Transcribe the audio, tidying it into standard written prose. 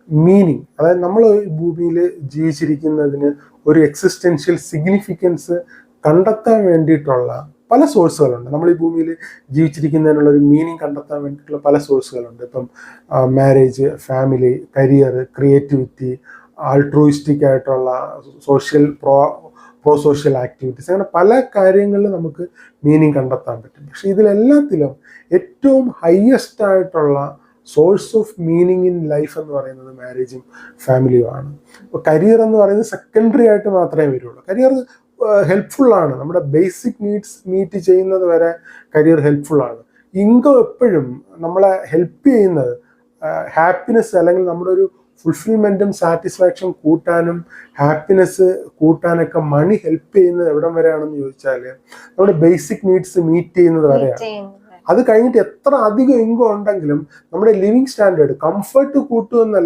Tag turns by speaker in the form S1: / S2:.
S1: Meaning, അതായത് നമ്മൾ ഭൂമിയിൽ ജീവിച്ചിരിക്കുന്നതിന് ഒരു എക്സിസ്റ്റൻഷ്യൽ സിഗ്നിഫിക്കൻസ് കണ്ടെത്താൻ വേണ്ടിയിട്ടുള്ള പല സോഴ്സുകളുണ്ട്. നമ്മൾ ഈ ഭൂമിയിൽ ജീവിച്ചിരിക്കുന്നതിനുള്ള ഒരു മീനിങ് കണ്ടെത്താൻ വേണ്ടിയിട്ടുള്ള പല സോഴ്സുകളുണ്ട്. ഇപ്പം മാരേജ്, ഫാമിലി, കരിയർ, ക്രിയേറ്റിവിറ്റി, ആൾട്രൂയിസ്റ്റിക് ആയിട്ടുള്ള സോഷ്യൽ പ്രോ സോഷ്യൽ ആക്ടിവിറ്റീസ്, അങ്ങനെ പല കാര്യങ്ങളിൽ നമുക്ക് മീനിങ് കണ്ടെത്താൻ പറ്റും. പക്ഷെ ഇതിലെല്ലാത്തിലും ഏറ്റവും ഹയസ്റ്റ് ആയിട്ടുള്ള source of meaning in life എന്ന് പറയുന്നത് മാരേജും ഫാമിലിയുമാണ്. ഇപ്പോൾ കരിയർ എന്ന് പറയുന്നത് സെക്കൻഡറി ആയിട്ട് മാത്രമേ വരുള്ളൂ. കരിയർ ഹെൽപ്ഫുള്ളാണ്, നമ്മുടെ ബേസിക് നീഡ്സ് മീറ്റ് ചെയ്യുന്നത് വരെ കരിയർ ഹെൽപ്ഫുള്ളാണ്. ഇൻകം എപ്പോഴും നമ്മളെ ഹെൽപ്പ് ചെയ്യുന്നത് ഹാപ്പിനെസ് അല്ലെങ്കിൽ നമ്മുടെ ഒരു ഫുൾഫിൽമെൻറ്റും സാറ്റിസ്ഫാക്ഷൻ കൂട്ടാനും ഹാപ്പിനെസ് കൂട്ടാനൊക്കെ മണി ഹെൽപ്പ് ചെയ്യുന്നത് എവിടം വരെയാണെന്ന് ചോദിച്ചാൽ നമ്മുടെ ബേസിക് നീഡ്സ് മീറ്റ് ചെയ്യുന്നത് വരെയാണ്. അത് കഴിഞ്ഞിട്ട് എത്ര അധികം ഇൻകം ഉണ്ടെങ്കിലും നമ്മുടെ ലിവിങ് സ്റ്റാൻഡേർഡ്, കംഫർട്ട് കൂട്ടുമെന്നല്ല